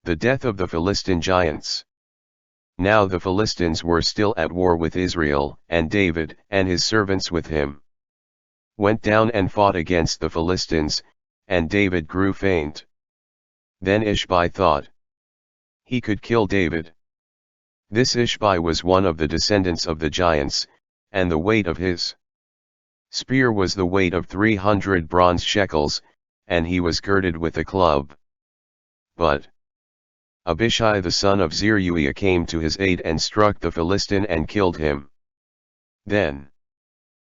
The death of the Philistine giants. Now the Philistines were still at war with Israel, and David, and his servants with him, went down and fought against the Philistines, and David grew faint. Then Ishbi thought he could kill David. This Ishbi was one of the descendants of the giants, and the weight of his spear was the weight of 300 bronze shekels, and he was girded with a club. But Abishai the son of Zeruiah came to his aid and struck the Philistine and killed him. Then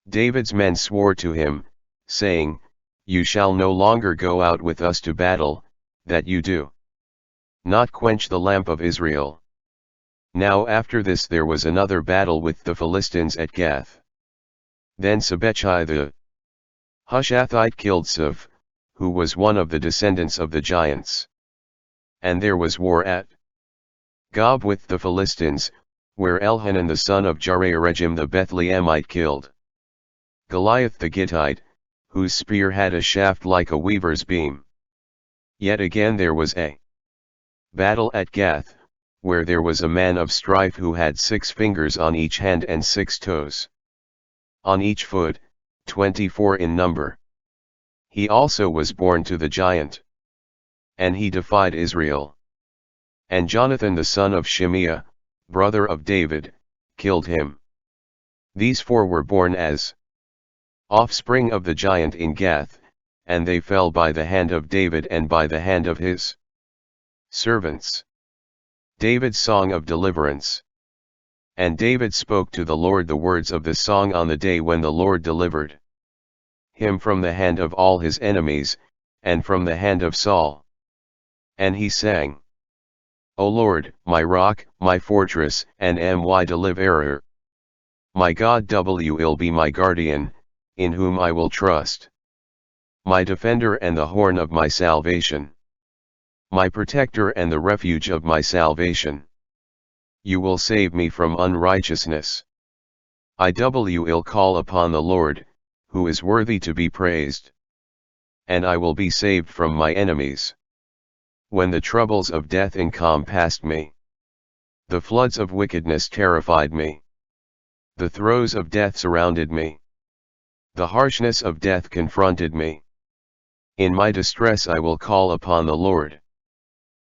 David's men swore to him, saying, "You shall no longer go out with us to battle, that you do not quench the lamp of Israel." Now after this there was another battle with the Philistines at Gath. Then Sibbechai the Hushathite killed Siph, who was one of the descendants of the giants. And there was war at Gob with the Philistines, where Elhanan the son of Jareoregim the Bethlehemite killed Goliath the Gittite, whose spear had a shaft like a weaver's beam. Yet again there was a battle at Gath, where there was a man of strife who had 6 fingers on each hand and 6 toes on each foot, 24 in number. He also was born to the giant, and he defied Israel. And Jonathan the son of Shimeah, brother of David, killed him. These 4 were born as offspring of the giant in Gath, and they fell by the hand of David and by the hand of his servants. David's Song of Deliverance. And David spoke to the Lord the words of this song on the day when the Lord delivered him from the hand of all his enemies, and from the hand of Saul. And he sang, O Lord, my rock, my fortress, and my deliverer. My God will be my guardian, in whom I will trust. My defender and the horn of my salvation. My protector and the refuge of my salvation. You will save me from unrighteousness. I will call upon the Lord, who is worthy to be praised. And I will be saved from my enemies. When the troubles of death encompassed me, the floods of wickedness terrified me. The throes of death surrounded me. The harshness of death confronted me. In my distress I will call upon the Lord,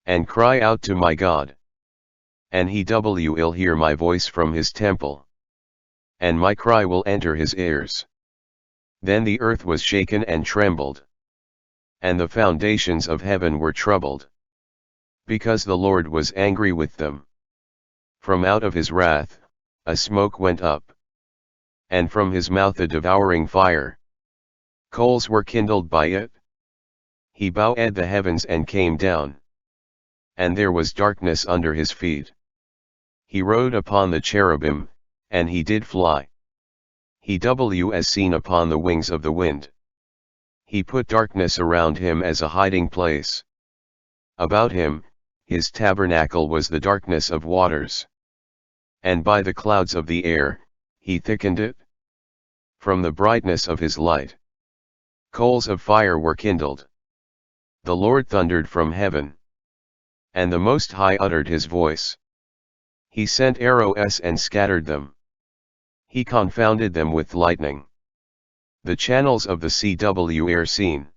and cry out to my God. And he will hear my voice from his temple, and my cry will enter his ears. Then the earth was shaken and trembled, and the foundations of heaven were troubled, because the Lord was angry with them. From out of his wrath, a smoke went up, and from his mouth a devouring fire. Coals were kindled by it. He bowed the heavens and came down, and there was darkness under his feet. He rode upon the cherubim, and he did fly. He was seen upon the wings of the wind. He put darkness around him as a hiding place. About him, his tabernacle was the darkness of waters. And by the clouds of the air, he thickened it. From the brightness of his light, coals of fire were kindled. The Lord thundered from heaven, and the Most High uttered his voice. He sent arrows and scattered them. He confounded them with lightning. The channels of the sea were seen.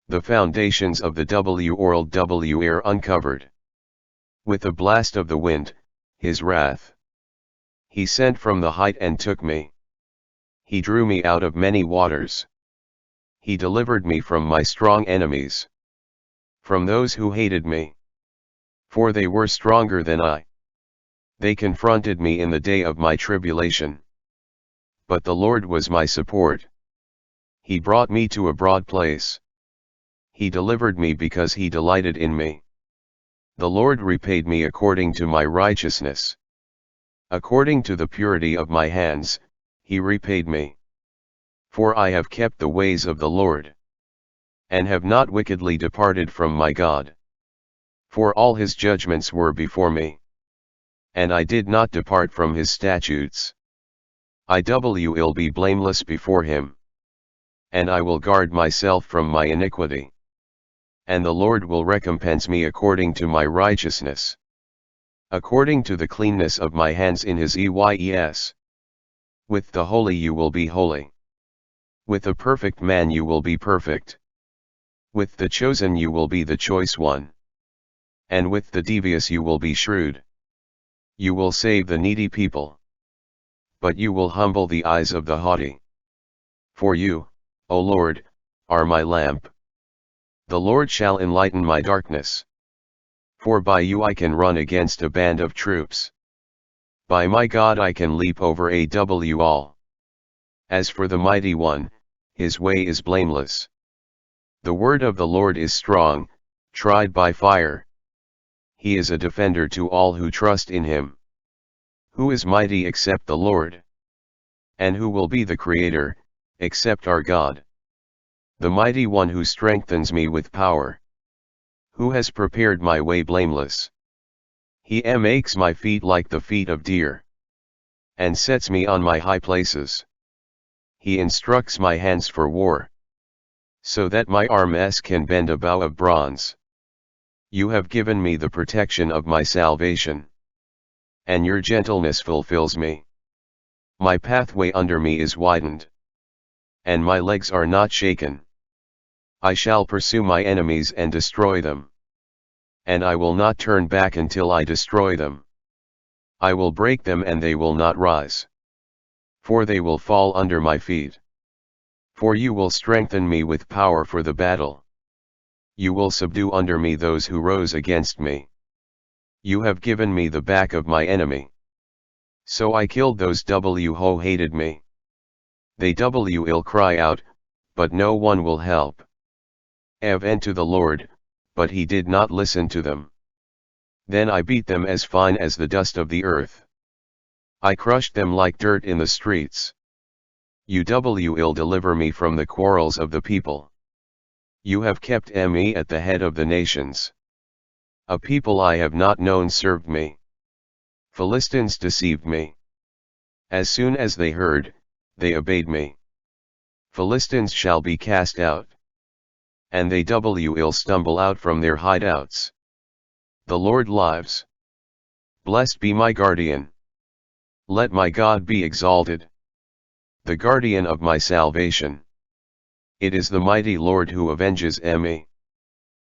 The foundations of the world were uncovered. With the blast of the wind, his wrath, he sent from the height and took me. He drew me out of many waters. He delivered me from my strong enemies, from those who hated me. For they were stronger than I. They confronted me in the day of my tribulation. But the Lord was my support. He brought me to a broad place. He delivered me because he delighted in me. The Lord repaid me according to my righteousness. According to the purity of my hands, he repaid me. For I have kept the ways of the Lord, and have not wickedly departed from my God. For all his judgments were before me, and I did not depart from his statutes. I will be blameless before him, and I will guard myself from my iniquity. and the Lord will recompense me according to my righteousness, according to the cleanness of my hands in his eyes. With the holy you will be holy. With the perfect man you will be perfect. With the chosen you will be the choice one. And with the devious you will be shrewd. You will save the needy people. But you will humble the eyes of the haughty. For you, O Lord, are my lamp. The Lord shall enlighten my darkness. For by you I can run against a band of troops. By my God I can leap over a wall. As for the mighty one, his way is blameless. The word of the Lord is strong, tried by fire. He is a defender to all who trust in him. Who is mighty except the Lord? And who will be the Creator, except our God? The mighty one who strengthens me with power. Who has prepared my way blameless? He makes my feet like the feet of deer, and sets me on my high places. He instructs my hands for war, so that my arms can bend a bow of bronze. You have given me the protection of my salvation, and your gentleness fulfills me. My pathway under me is widened, and my legs are not shaken. I shall pursue my enemies and destroy them, and I will not turn back until I destroy them. I will break them and they will not rise, for they will fall under my feet. For you will strengthen me with power for the battle. You will subdue under me those who rose against me. You have given me the back of my enemy. So I killed those who hated me. They will cry out, but no one will help. And to the Lord, but he did not listen to them. Then I beat them as fine as the dust of the earth. I crushed them like dirt in the streets. You will deliver me from the quarrels of the people. You have kept me at the head of the nations. A people I have not known served me. Philistines deceived me. As soon as they heard, they obeyed me. Philistines shall be cast out, and they will stumble out from their hideouts. The Lord lives. Blessed be my guardian. Let my God be exalted, the guardian of my salvation. It is the mighty Lord who avenges me,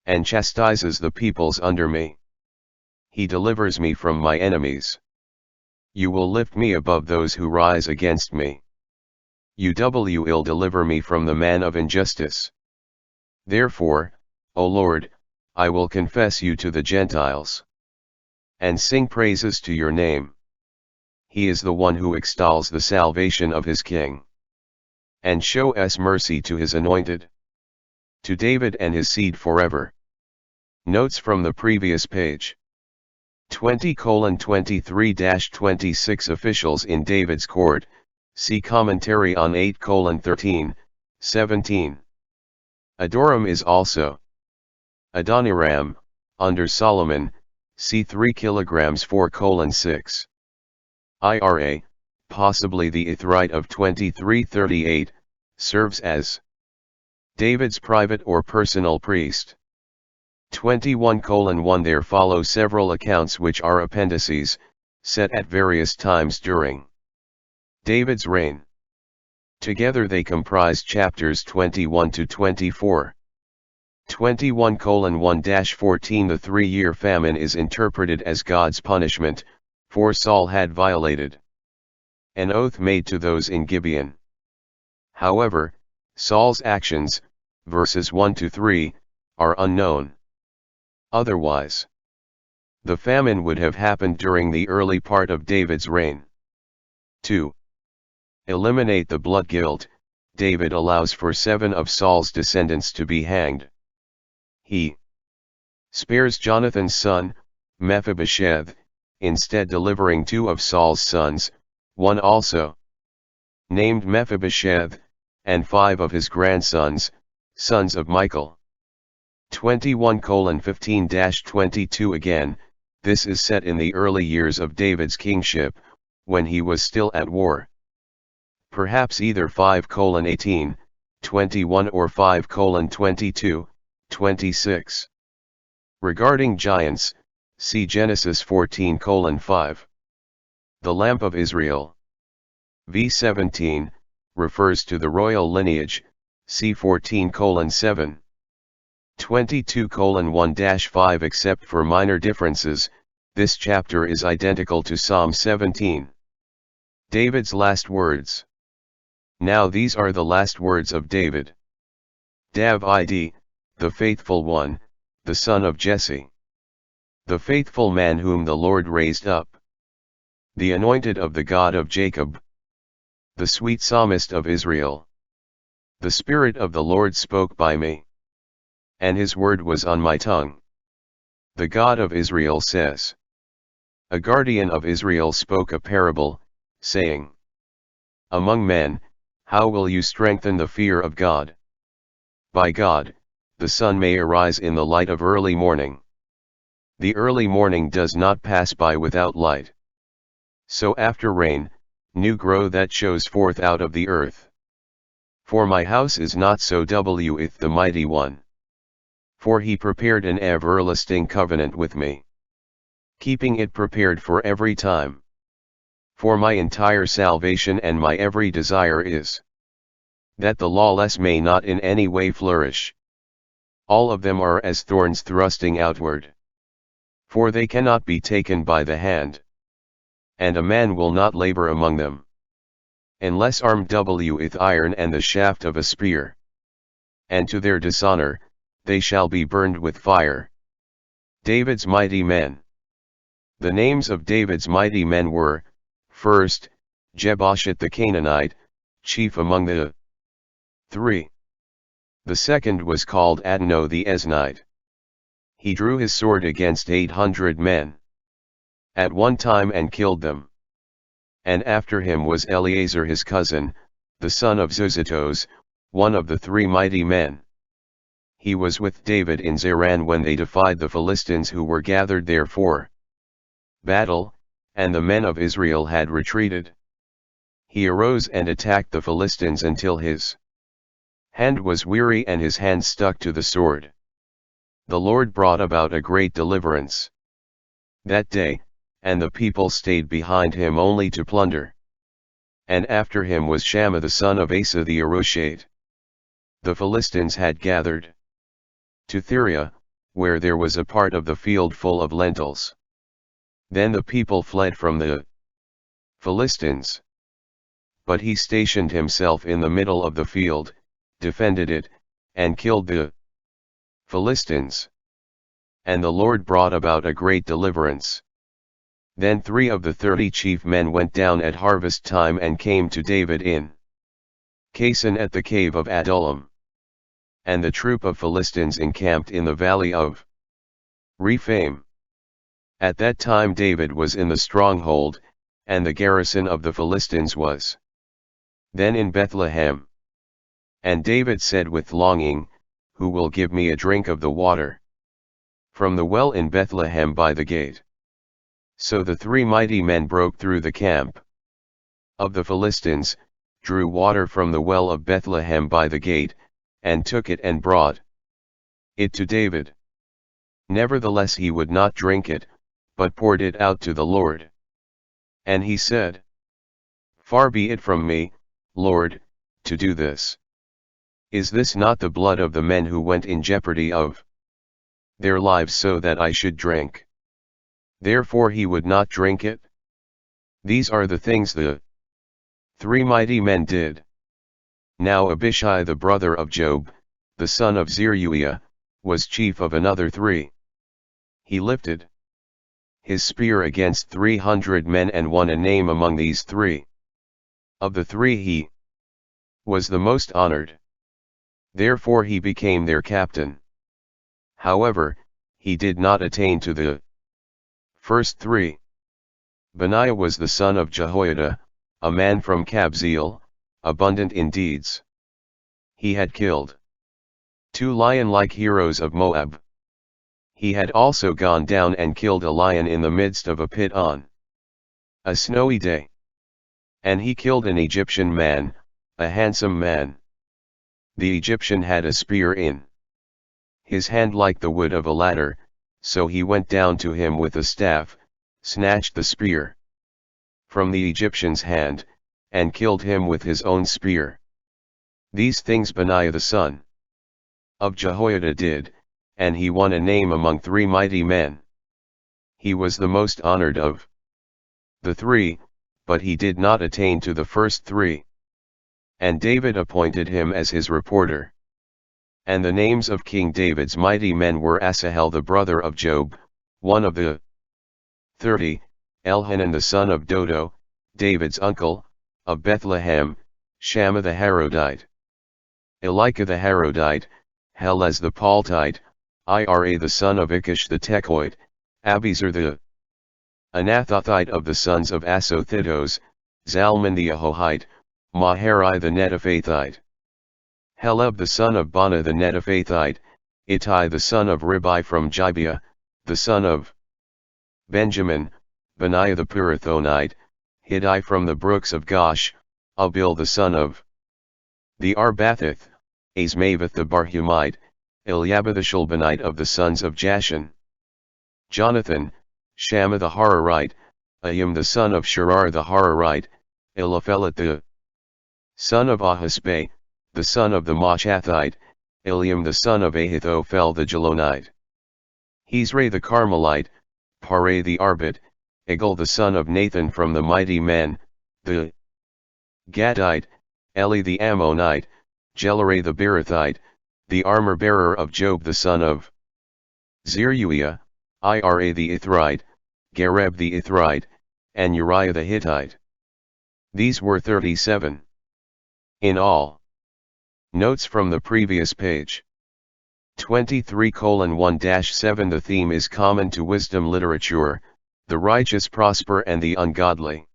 and chastises the peoples under me. He delivers me from my enemies. You will lift me above those who rise against me. You will deliver me from the man of injustice. Therefore, O Lord, I will confess you to the Gentiles, and sing praises to your name. He is the one who extols the salvation of his king, and shows mercy to his anointed, to David and his seed forever. Notes from the previous page. 20:23-26 Officials in David's court, see commentary on 8:13-17. Adoram is also Adoniram, under Solomon, c. 3 kilograms 4:6. Ira, possibly the Ithrite of 2338, serves as David's private or personal priest. 21:1 There follow several accounts which are appendices, set at various times during David's reign. Together they comprise chapters 21-24. 21:1-14 The 3-year famine is interpreted as God's punishment, for Saul had violated an oath made to those in Gibeon. However, Saul's actions, verses 1-3, are unknown. Otherwise, the famine would have happened during the early part of David's reign. 2. Eliminate the blood guilt. David allows for 7 of Saul's descendants to be hanged. He spares Jonathan's son, Mephibosheth, instead delivering 2 of Saul's sons, one also named Mephibosheth, and 5 of his grandsons, sons of Michal. 21:15-22 Again, this is set in the early years of David's kingship, when he was still at war. Perhaps either 5:18, 21 or 5:22, 26. Regarding giants, see Genesis 14:5. The lamp of Israel. v. 17, refers to the royal lineage, c. 14:7. 22:1-5. Except for minor differences, this chapter is identical to Psalm 17. David's last words. Now these are the last words of David. David, the faithful one, the son of Jesse. The faithful man whom the Lord raised up. The anointed of the God of Jacob. The sweet psalmist of Israel. The Spirit of the Lord spoke by me, and his word was on my tongue. The God of Israel says. A guardian of Israel spoke a parable, saying, Among men, how will you strengthen the fear of God? By God, the sun may arise in the light of early morning. The early morning does not pass by without light. So after rain, new grow that shows forth out of the earth. For my house is not so with the mighty one. For he prepared an everlasting covenant with me, keeping it prepared for every time. For my entire salvation and my every desire is that the lawless may not in any way flourish. All of them are as thorns thrusting outward. For they cannot be taken by the hand. And a man will not labor among them, unless armed with iron and the shaft of a spear. And to their dishonor, they shall be burned with fire. David's mighty men. The names of David's mighty men were, first, Jeboshet the Canaanite, chief among the 3. The second was called Adno the Eznite. He drew his sword against 800 men at one time and killed them. And after him was Eleazar his cousin, the son of Zuzitos, one of the 3 mighty men. He was with David in Zeran when they defied the Philistines who were gathered there for battle, and the men of Israel had retreated. He arose and attacked the Philistines until his hand was weary and his hand stuck to the sword. The Lord brought about a great deliverance that day, and the people stayed behind him only to plunder. And after him was Shammah the son of Asa the Arushite. The Philistines had gathered to Thiria, where there was a part of the field full of lentils. Then the people fled from the Philistines. But he stationed himself in the middle of the field, defended it, and killed the Philistines. And the Lord brought about a great deliverance. Then 3 of the 30 chief men went down at harvest time and came to David in Cason at the cave of Adullam. And the troop of Philistines encamped in the valley of Rephaim. At that time David was in the stronghold, and the garrison of the Philistines was then in Bethlehem. And David said with longing, Who will give me a drink of the water from the well in Bethlehem by the gate? So the 3 mighty men broke through the camp of the Philistines, drew water from the well of Bethlehem by the gate, and took it and brought it to David. Nevertheless he would not drink it, but poured it out to the Lord. And he said, Far be it from me, Lord, to do this. Is this not the blood of the men who went in jeopardy of their lives so that I should drink? Therefore he would not drink it. These are the things the 3 mighty men did. Now Abishai the brother of Job, the son of Zeruiah, was chief of another 3. He lifted his spear against 300 men and won a name among these 3. Of the 3 he was the most honored. Therefore he became their captain. However, he did not attain to the first 3. Benaiah was the son of Jehoiada, a man from Kabzeel, abundant in deeds. He had killed 2 lion-like heroes of Moab. He had also gone down and killed a lion in the midst of a pit on a snowy day. And he killed an Egyptian man, a handsome man. The Egyptian had a spear in his hand like the wood of a ladder, so he went down to him with a staff, snatched the spear from the Egyptian's hand, and killed him with his own spear. These things Benaiah the son of Jehoiada did, and he won a name among 3 mighty men. He was the most honored of the 3, but he did not attain to the first 3. And David appointed him as his reporter. And the names of King David's mighty men were Asahel the brother of Job, one of the 30, Elhanan the son of Dodo, David's uncle, of Bethlehem, Shammah the Harodite, Elika the Harodite, Helez the Paltite, Ira the son of Ikish the Tekoite, Abiezer the Anathothite of the sons of Asothitos, Zalman the Ahohite, Maharai the Netophathite, Heleb the son of Bana the Netophathite, Ittai the son of Ribai from Gibeah, the son of Benjamin, Benaiah the Pirathonite, Hiddai from the brooks of Gosh, Abil the son of the Arbathith, Asmaveth the Barhumite, Eliabah the Shulbanite of the sons of Jashan, Jonathan, Shammah the Hararite, Ahim the son of Sharar the Hararite, Eliphelet the son of Ahasbai, the son of the Machathite, Eliam the son of Ahithophel the Jalonite, Hezray the Carmelite, Pare the Arbit, Egal the son of Nathan from the mighty men, the Gadite, Eli the Ammonite, Jelare the Beerothite, the armor-bearer of Job the son of Zeruiah, Ira the Ithrite, Gareb the Ithrite, and Uriah the Hittite. These were 37 in all. Notes from the previous page. 23:1-7 The theme is common to wisdom literature: the righteous prosper and the ungodly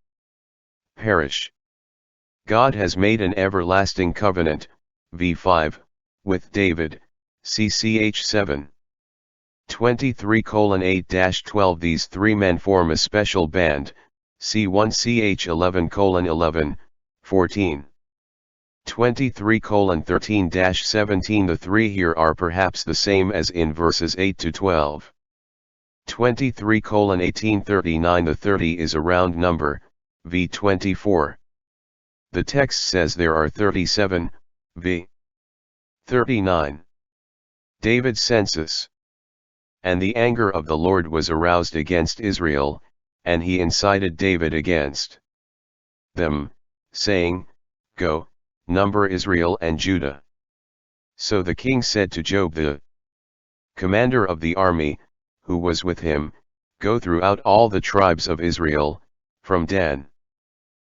perish. God has made an everlasting covenant, v5, with David, CCH 7. 23:8-12 These 3 men form a special band, C1 CH 11:11, 14. 23:13-17 The 3 here are perhaps the same as in verses 8-12. 23:18-39 The 30 is a round number, v24. The text says there are 37, v 39. David's census. And the anger of the Lord was aroused against Israel, and he incited David against them, saying, Go, number Israel and Judah. So the king said to Job the commander of the army, who was with him, Go throughout all the tribes of Israel, from Dan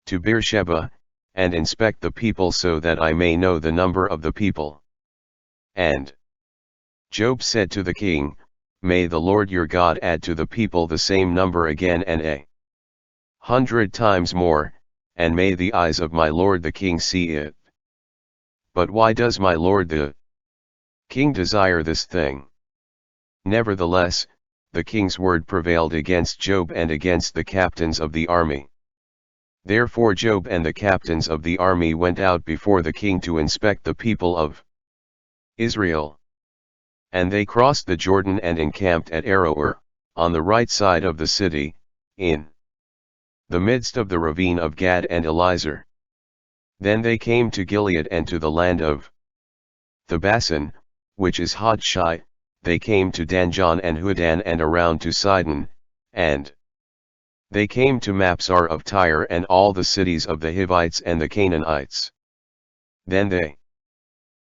to Beersheba, and inspect the people so that I may know the number of the people. And Job said to the king, May the Lord your God add to the people the same number again and 100 times more, and may the eyes of my lord the king see it. But why does my lord the king desire this thing? Nevertheless, the king's word prevailed against Job and against the captains of the army. Therefore Job and the captains of the army went out before the king to inspect the people of Israel. And they crossed the Jordan and encamped at Aroer, on the right side of the city, in the midst of the ravine of Gad and Eliezer. Then they came to Gilead and to the land of the Basan, which is Hodshai. They came to Danjon and Hudan and around to Sidon, and they came to Mapsar of Tyre and all the cities of the Hivites and the Canaanites. Then they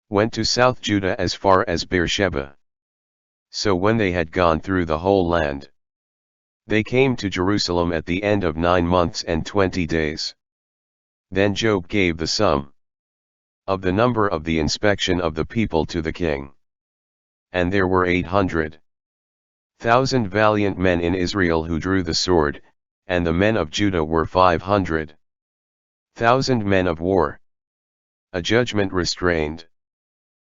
went to South Judah as far as Beersheba. So when they had gone through the whole land, they came to Jerusalem at the end of 9 months and 20 days. Then Job gave the sum of the number of the inspection of the people to the king. And there were 800,000 valiant men in Israel who drew the sword, and the men of Judah were 500,000 men of war. A judgment restrained.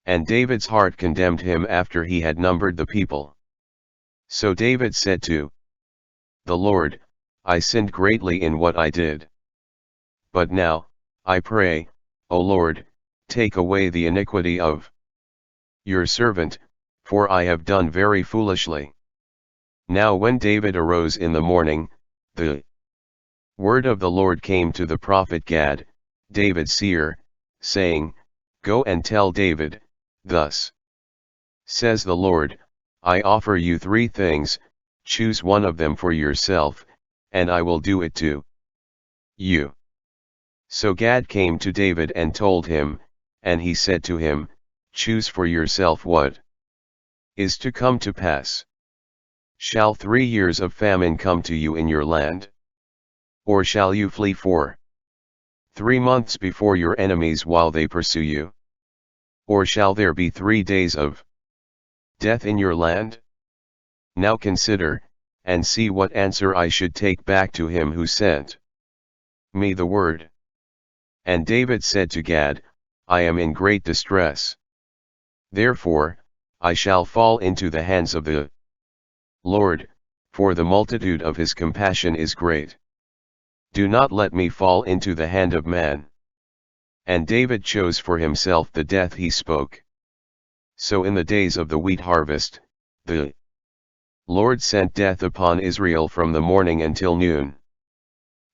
And David's heart condemned him after he had numbered the people. So David said to the Lord, I sinned greatly in what I did. But now, I pray, O Lord, take away the iniquity of your servant, for I have done very foolishly. Now when David arose in the morning, the word of the Lord came to the prophet Gad, David's seer, saying, Go and tell David, thus says the Lord, I offer you 3 things, choose one of them for yourself, and I will do it to you. So Gad came to David and told him, and he said to him, Choose for yourself what is to come to pass. Shall 3 years of famine come to you in your land? Or shall you flee for 3 months before your enemies while they pursue you? Or shall there be 3 days of death in your land? Now consider, and see what answer I should take back to him who sent me the word. And David said to Gad, I am in great distress. Therefore, I shall fall into the hands of the Lord, for the multitude of his compassion is great. Do not let me fall into the hand of man. And David chose for himself the death he spoke. So in the days of the wheat harvest, the Lord sent death upon Israel from the morning until noon.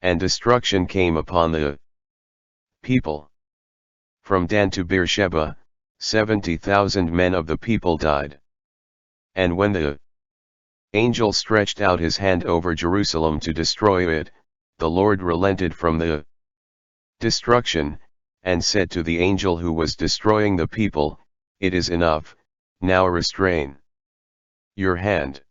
And destruction came upon the people. From Dan to Beersheba, 70,000 men of the people died. And when the angel stretched out his hand over Jerusalem to destroy it, the Lord relented from the destruction, and said to the angel who was destroying the people, It is enough, now restrain your hand.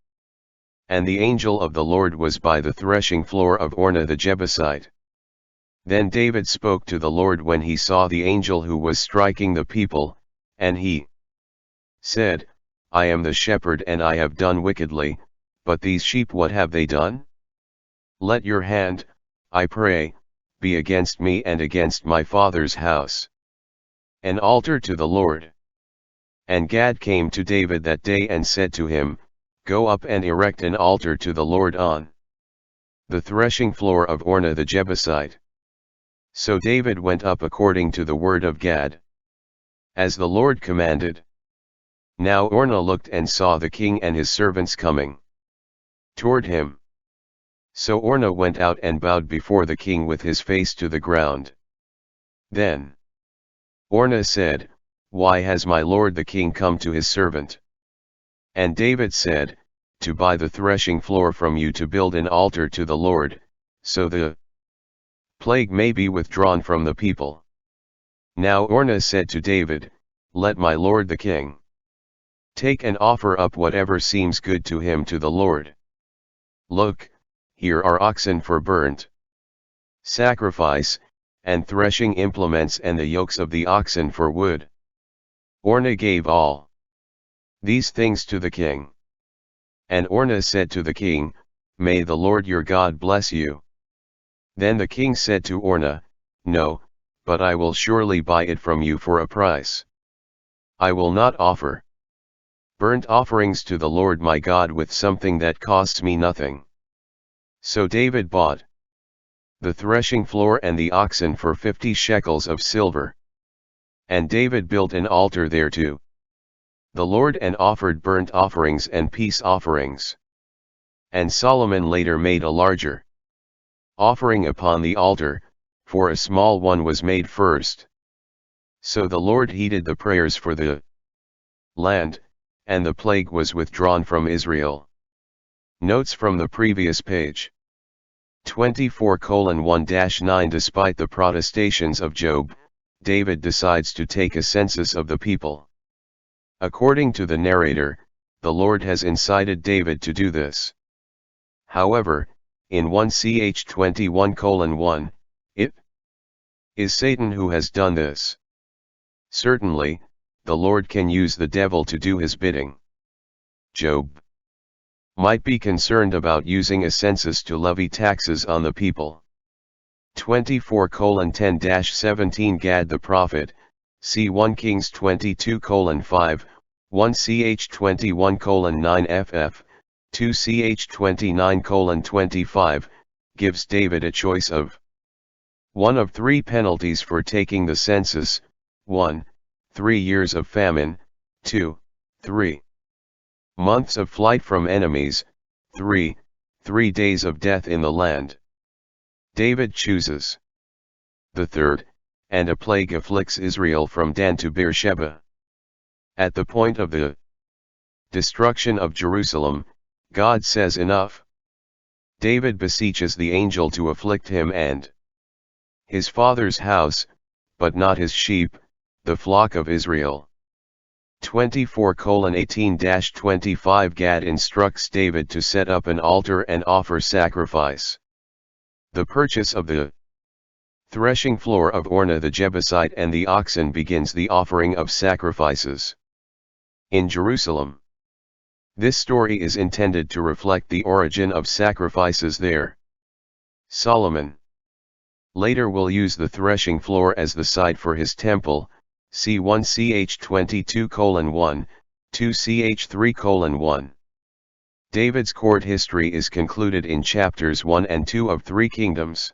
And the angel of the Lord was by the threshing floor of Ornah the Jebusite. Then David spoke to the Lord when he saw the angel who was striking the people, and he said, I am the shepherd and I have done wickedly, but these sheep what have they done? Let your hand, I pray, be against me and against my father's house. An altar to the Lord. And Gad came to David that day and said to him, Go up and erect an altar to the Lord on the threshing floor of Ornah the Jebusite. So David went up according to the word of Gad, as the Lord commanded. Now Ornah looked and saw the king and his servants coming toward him. So Ornah went out and bowed before the king with his face to the ground. Then Ornah said, Why has my lord the king come to his servant? And David said, To buy the threshing floor from you to build an altar to the Lord, so the plague may be withdrawn from the people. Now Ornah said to David, Let my lord the king take and offer up whatever seems good to him to the Lord. Look, here are oxen for burnt sacrifice, and threshing implements and the yokes of the oxen for wood. Ornah gave all these things to the king. And Ornah said to the king, May the Lord your God bless you. Then the king said to Ornah, No, but I will surely buy it from you for a price. I will not offer burnt offerings to the Lord my God with something that costs me nothing. So David bought the threshing floor and the oxen for 50 shekels of silver. And David built an altar thereto the Lord and offered burnt offerings and peace offerings. And Solomon later made a larger offering upon the altar, for a small one was made first. So the Lord heeded the prayers for the land, and the plague was withdrawn from Israel. Notes from the previous page. 24:1-9 Despite the protestations of Job, David decides to take a census of the people. According to the narrator, the Lord has incited David to do this. However, in 1 Ch 21:1, it is Satan who has done this. Certainly, the Lord can use the devil to do his bidding. Job might be concerned about using a census to levy taxes on the people. 24:10-17 Gad the prophet, see 1 Kings 22:5, 1 Ch 21:9 ff, 2 Ch 29:25, gives David a choice of one of 3 penalties for taking the census: 1, 3 years of famine, 2, 3 Months of flight from enemies, 3 days of death in the land. David chooses the third, and a plague afflicts Israel from Dan to Beersheba. At the point of the destruction of Jerusalem, God says enough. David beseeches the angel to afflict him and his father's house, but not his sheep, the flock of Israel. 24:18-25 Gad instructs David to set up an altar and offer sacrifice. The purchase of the threshing floor of Ornah the Jebusite and the oxen begins the offering of sacrifices in Jerusalem. This story is intended to reflect the origin of sacrifices there. Solomon later will use the threshing floor as the site for his temple, see 1 Ch 22:1, 2 Ch 3:1. David's court history is concluded in chapters 1 and 2 of 3 Kingdoms.